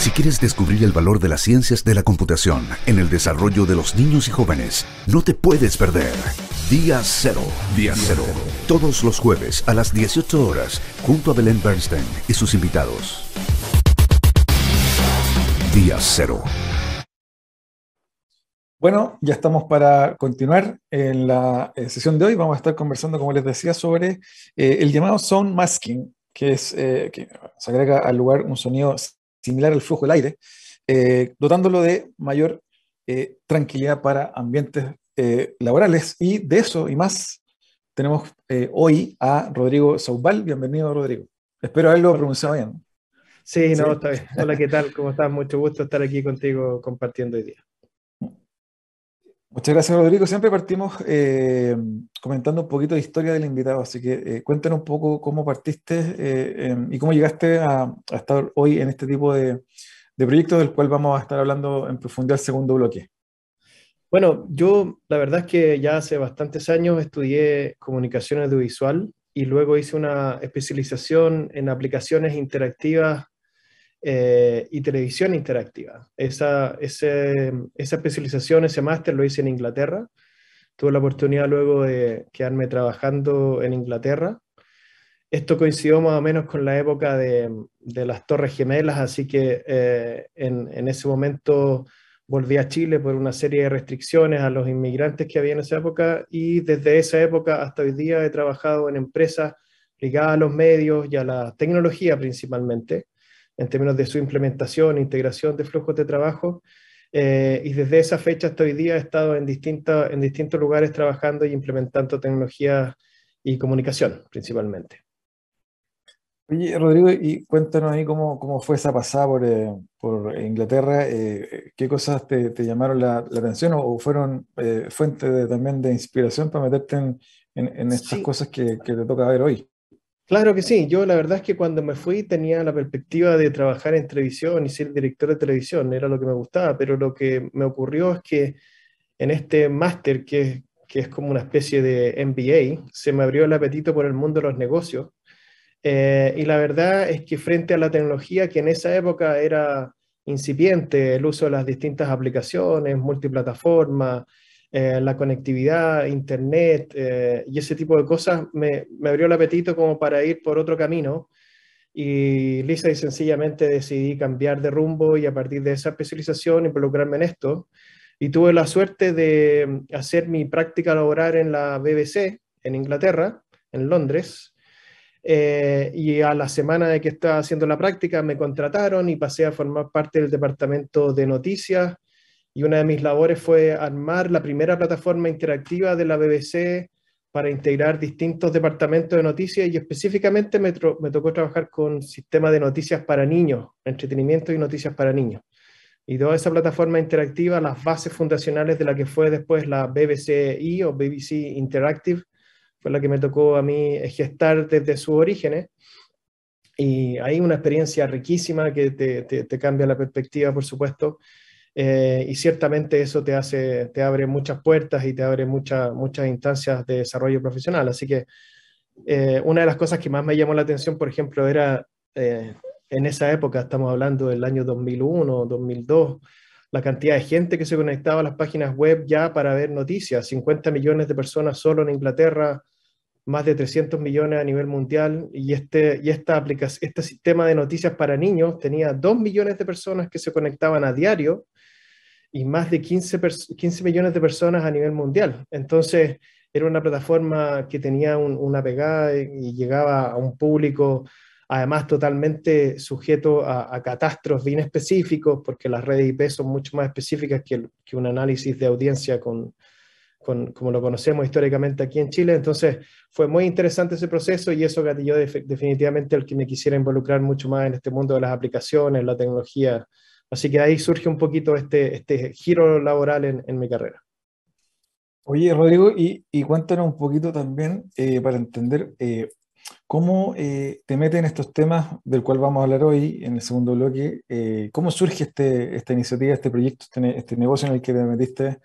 Si quieres descubrir el valor de las ciencias de la computación en el desarrollo de los niños y jóvenes, no te puedes perder Día Cero. Día Cero. Todos los jueves a las 18 horas, junto a Belén Bernstein y sus invitados. Día Cero. Bueno, ya estamos para continuar en la sesión de hoy. Vamos a estar conversando, como les decía, sobre el llamado sound masking, que es que se agrega al lugar un sonido similar al flujo del aire, dotándolo de mayor tranquilidad para ambientes laborales. Y de eso y más tenemos hoy a Rodrigo Saubal. Bienvenido, Rodrigo. Espero haberlo pronunciado bien. Sí, ¿Sí? no, está bien. Hola, ¿qué tal? ¿Cómo estás? Mucho gusto estar aquí contigo compartiendo hoy día. Muchas gracias, Rodrigo. Siempre partimos comentando un poquito de historia del invitado, así que cuéntanos un poco cómo partiste y cómo llegaste a estar hoy en este tipo de proyecto del cual vamos a estar hablando en profundidad el segundo bloque. Bueno, yo la verdad es que ya hace bastantes años estudié comunicación audiovisual y luego hice una especialización en aplicaciones interactivas y televisión interactiva. Esa especialización, ese máster lo hice en Inglaterra. Tuve la oportunidad luego de quedarme trabajando en Inglaterra. Esto coincidió más o menos con la época de las Torres Gemelas, así que en ese momento volví a Chile por una serie de restricciones a los inmigrantes que había en esa época y desde esa época hasta hoy día he trabajado en empresas ligadas a los medios y a la tecnología principalmente, en términos de su implementación, integración de flujos de trabajo. Y desde esa fecha hasta hoy día he estado en distintos lugares trabajando y implementando tecnología y comunicación principalmente. Oye, Rodrigo, y cuéntanos ahí cómo fue esa pasada por Inglaterra, qué cosas te llamaron la atención o fueron fuente también de inspiración para meterte en estas Sí, cosas que te toca ver hoy. claro que sí. Yo la verdad es que cuando me fui tenía la perspectiva de trabajar en televisión y ser director de televisión, era lo que me gustaba, pero lo que me ocurrió es que en este máster, que es como una especie de MBA, se me abrió el apetito por el mundo de los negocios. Y la verdad es que frente a la tecnología que en esa época era incipiente, el uso de las distintas aplicaciones, multiplataforma, la conectividad, internet y ese tipo de cosas, me abrió el apetito como para ir por otro camino y lisa y sencillamente decidí cambiar de rumbo y a partir de esa especialización involucrarme en esto. Y tuve la suerte de hacer mi práctica laboral en la BBC en Inglaterra, en Londres. Y a la semana de que estaba haciendo la práctica me contrataron y pasé a formar parte del departamento de noticias y una de mis labores fue armar la primera plataforma interactiva de la BBC para integrar distintos departamentos de noticias y específicamente me tocó trabajar con sistemas de noticias para niños, entretenimiento y noticias para niños. Y toda esa plataforma interactiva, las bases fundacionales de la que fue después la BBC o BBC Interactive, fue la que me tocó a mí gestar desde sus orígenes. Y hay una experiencia riquísima que te cambia la perspectiva, por supuesto. Y ciertamente eso te abre muchas puertas y te abre muchas instancias de desarrollo profesional. Así que una de las cosas que más me llamó la atención, por ejemplo, era en esa época, estamos hablando del año 2001, 2002, la cantidad de gente que se conectaba a las páginas web ya para ver noticias, 50 millones de personas solo en Inglaterra, más de 300 millones a nivel mundial, y este sistema de noticias para niños tenía 2 millones de personas que se conectaban a diario y más de 15 millones de personas a nivel mundial. Entonces, era una plataforma que tenía una pegada y llegaba a un público, además totalmente sujeto a catastros bien específicos, porque las redes IP son mucho más específicas que un análisis de audiencia como lo conocemos históricamente aquí en Chile. Entonces, fue muy interesante ese proceso y eso gatilló definitivamente el que me quisiera involucrar mucho más en este mundo de las aplicaciones, la tecnología. Así que ahí surge un poquito este giro laboral en mi carrera. Oye, Rodrigo, y cuéntanos un poquito también para entender cómo te metes en estos temas del cual vamos a hablar hoy en el segundo bloque. ¿Cómo surge esta iniciativa, este proyecto, este negocio en el que te metiste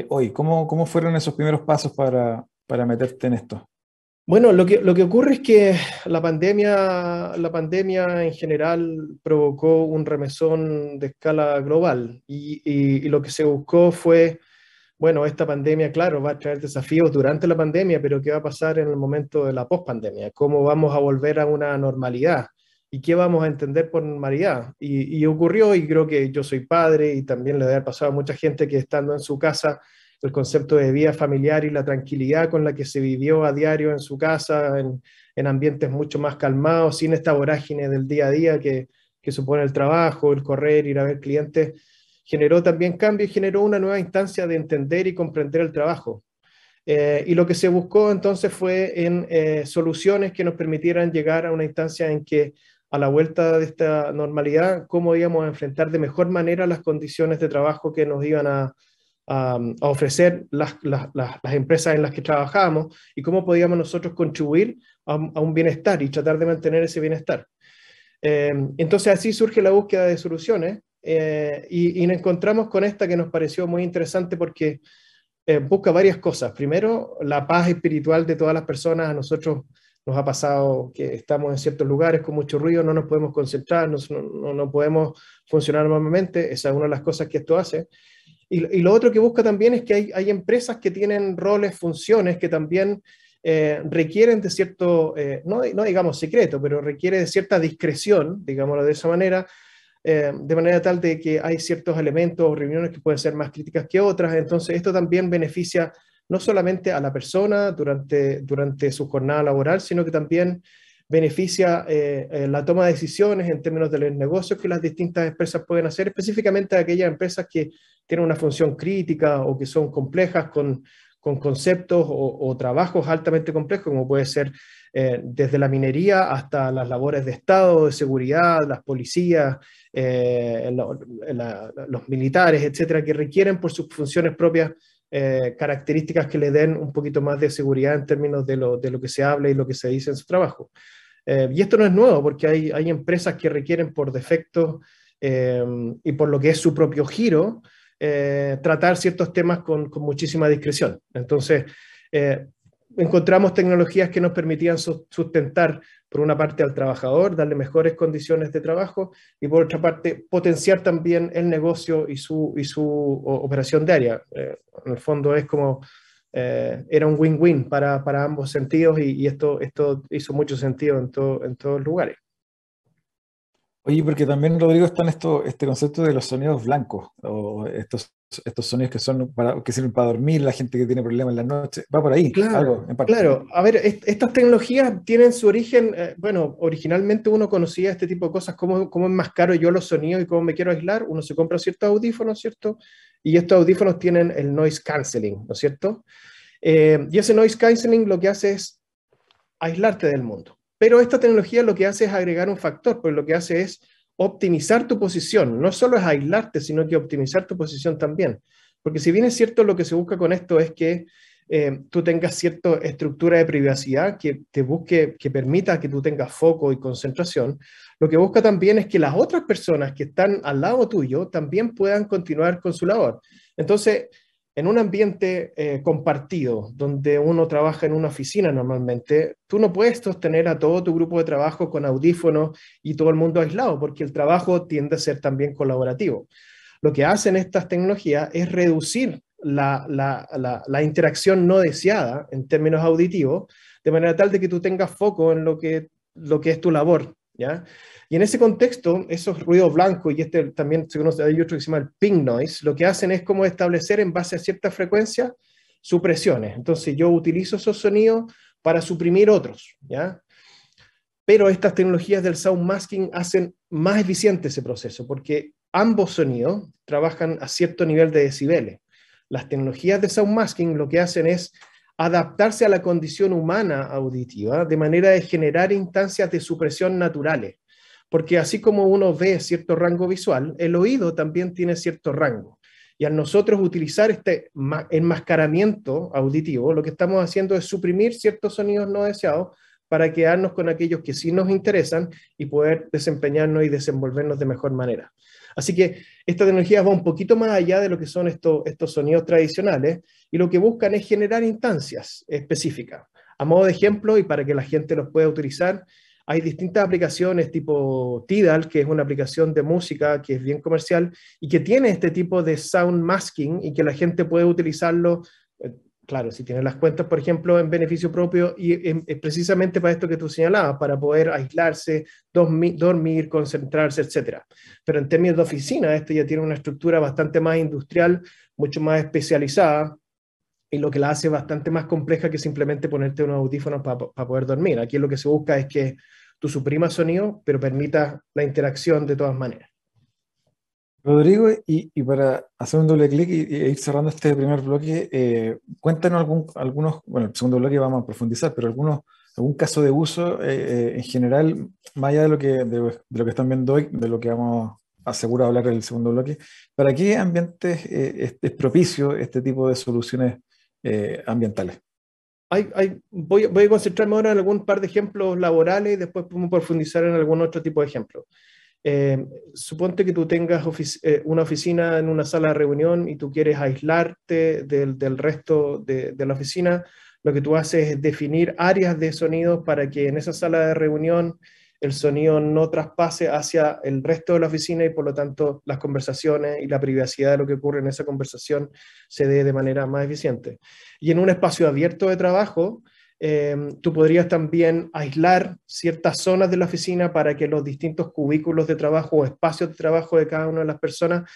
hoy? ¿Cómo fueron esos primeros pasos para meterte en esto? Bueno, lo que ocurre es que la pandemia en general provocó un remesón de escala global y lo que se buscó fue, bueno, esta pandemia, claro, va a traer desafíos durante la pandemia, pero ¿qué va a pasar en el momento de la pospandemia? ¿Cómo vamos a volver a una normalidad? ¿Y qué vamos a entender por normalidad? Y ocurrió, y creo que yo soy padre y también le debe haber pasado a mucha gente que estando en su casa, el concepto de vida familiar y la tranquilidad con la que se vivió a diario en su casa, en ambientes mucho más calmados, sin esta vorágine del día a día que supone el trabajo, el correr, ir a ver clientes, generó también cambio y generó una nueva instancia de entender y comprender el trabajo. Y lo que se buscó entonces fue en soluciones que nos permitieran llegar a una instancia en que a la vuelta de esta normalidad, cómo íbamos a enfrentar de mejor manera las condiciones de trabajo que nos iban a ofrecer las empresas en las que trabajábamos y cómo podíamos nosotros contribuir a un bienestar y tratar de mantener ese bienestar. Entonces así surge la búsqueda de soluciones y nos encontramos con esta que nos pareció muy interesante porque busca varias cosas. Primero, la paz espiritual de todas las personas. A nosotros nos ha pasado que estamos en ciertos lugares con mucho ruido, no nos podemos concentrar, no podemos funcionar normalmente. Esa es una de las cosas que esto hace. Y lo otro que busca también es que hay empresas que tienen roles, funciones que también requieren de cierto, no digamos secreto, pero requiere de cierta discreción, digámoslo de esa manera, de manera tal de que hay ciertos elementos o reuniones que pueden ser más críticas que otras. Entonces, esto también beneficia no solamente a la persona durante su jornada laboral, sino que también beneficia la toma de decisiones en términos de los negocios que las distintas empresas pueden hacer, específicamente a aquellas empresas que tienen una función crítica o que son complejas con conceptos o trabajos altamente complejos, como puede ser desde la minería hasta las labores de Estado, de seguridad, las policías, los militares, etcétera, que requieren por sus funciones propias características que le den un poquito más de seguridad en términos de lo que se habla y lo que se dice en su trabajo. Y esto no es nuevo, porque hay empresas que requieren por defecto y por lo que es su propio giro, tratar ciertos temas con muchísima discreción. Entonces, encontramos tecnologías que nos permitían sustentar, por una parte, al trabajador, darle mejores condiciones de trabajo, y por otra parte, potenciar también el negocio y su operación diaria. En el fondo es como, era un win-win para ambos sentidos y esto hizo mucho sentido en todos los lugares. Oye, porque también, Rodrigo, están este concepto de los sonidos blancos, o estos sonidos que que sirven para dormir, la gente que tiene problemas en la noche. Va por ahí, algo, Claro, en parte. claro. A ver, estas tecnologías tienen su origen, bueno, originalmente uno conocía este tipo de cosas, cómo enmascaro yo los sonidos y cómo me quiero aislar. Uno se compra ciertos audífonos, ¿cierto? Y estos audífonos tienen el noise canceling, ¿no es cierto? Y ese noise canceling lo que hace es aislarte del mundo. Pero esta tecnología lo que hace es agregar un factor, pues lo que hace es optimizar tu posición. No solo es aislarte, sino que optimizar tu posición también. Porque si bien es cierto, lo que se busca con esto es que tú tengas cierta estructura de privacidad que te busque, que permita que tú tengas foco y concentración, lo que busca también es que las otras personas que están al lado tuyo también puedan continuar con su labor. Entonces, en un ambiente compartido, donde uno trabaja en una oficina normalmente, tú no puedes sostener a todo tu grupo de trabajo con audífonos y todo el mundo aislado, porque el trabajo tiende a ser también colaborativo. Lo que hacen estas tecnologías es reducir la interacción no deseada en términos auditivos, de manera tal de que tú tengas foco en lo que es tu labor, ¿ya? Y en ese contexto, esos ruidos blancos, y este también se conoce, hay otro que se llama el ping noise, lo que hacen es como establecer en base a cierta frecuencia supresiones. Entonces yo utilizo esos sonidos para suprimir otros, ¿ya? Pero estas tecnologías del sound masking hacen más eficiente ese proceso, porque ambos sonidos trabajan a cierto nivel de decibeles. Las tecnologías de sound masking lo que hacen es adaptarse a la condición humana auditiva de manera de generar instancias de supresión naturales. Porque así como uno ve cierto rango visual, el oído también tiene cierto rango. Y al nosotros utilizar este enmascaramiento auditivo, lo que estamos haciendo es suprimir ciertos sonidos no deseados para quedarnos con aquellos que sí nos interesan y poder desempeñarnos y desenvolvernos de mejor manera. Así que esta tecnología va un poquito más allá de lo que son estos sonidos tradicionales y lo que buscan es generar instancias específicas. A modo de ejemplo, y para que la gente los pueda utilizar, hay distintas aplicaciones tipo Tidal, que es una aplicación de música que es bien comercial y que tiene este tipo de sound masking y que la gente puede utilizarlo, claro, si tiene las cuentas, por ejemplo, en beneficio propio y precisamente para esto que tú señalabas, para poder aislarse, dormir, concentrarse, etc. Pero en términos de oficina, esto ya tiene una estructura bastante más industrial, mucho más especializada, y lo que la hace bastante más compleja que simplemente ponerte unos audífonos para poder dormir. Aquí lo que se busca es que tú suprimas sonido, pero permitas la interacción de todas maneras. Rodrigo, y para hacer un doble clic e ir cerrando este primer bloque, cuéntanos algunos, bueno, el segundo bloque vamos a profundizar, pero algún caso de uso en general, más allá de lo que están viendo hoy, de lo que vamos a asegurar hablar en el segundo bloque, ¿para qué ambientes es propicio este tipo de soluciones ambientales? Voy a concentrarme ahora en algún par de ejemplos laborales y después podemos profundizar en algún otro tipo de ejemplo. Suponte que tú tengas una oficina en una sala de reunión y tú quieres aislarte del resto de la oficina. Lo que tú haces es definir áreas de sonido para que en esa sala de reunión el sonido no traspase hacia el resto de la oficina y por lo tanto las conversaciones y la privacidad de lo que ocurre en esa conversación se dé de manera más eficiente. Y en un espacio abierto de trabajo, tú podrías también aislar ciertas zonas de la oficina para que los distintos cubículos de trabajo o espacios de trabajo de cada una de las personas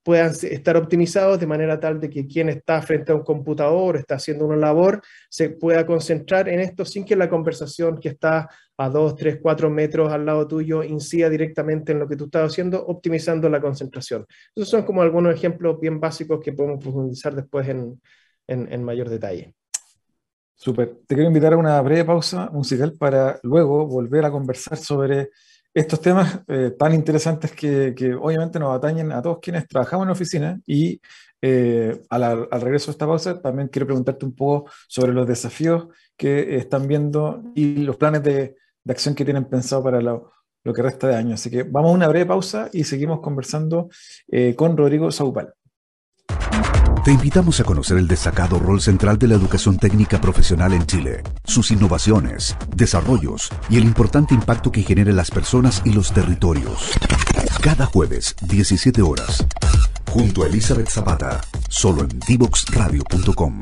puedan estar optimizados de manera tal de que quien está frente a un computador, está haciendo una labor, se pueda concentrar en esto sin que la conversación que está a 2, 3, 4 metros al lado tuyo incida directamente en lo que tú estás haciendo, optimizando la concentración. Esos son como algunos ejemplos bien básicos que podemos profundizar después en mayor detalle. Súper. Te quiero invitar a una breve pausa musical para luego volver a conversar sobre estos temas tan interesantes que obviamente nos atañen a todos quienes trabajamos en oficina y al regreso de esta pausa también quiero preguntarte un poco sobre los desafíos que están viendo y los planes de acción que tienen pensado para lo que resta de año. Así que vamos a una breve pausa y seguimos conversando con Rodrigo Saupal. Te invitamos a conocer el destacado rol central de la educación técnica profesional en Chile, sus innovaciones, desarrollos y el importante impacto que genera en las personas y los territorios. Cada jueves, 17 horas, junto a Elizabeth Zapata, solo en divoxradio.com.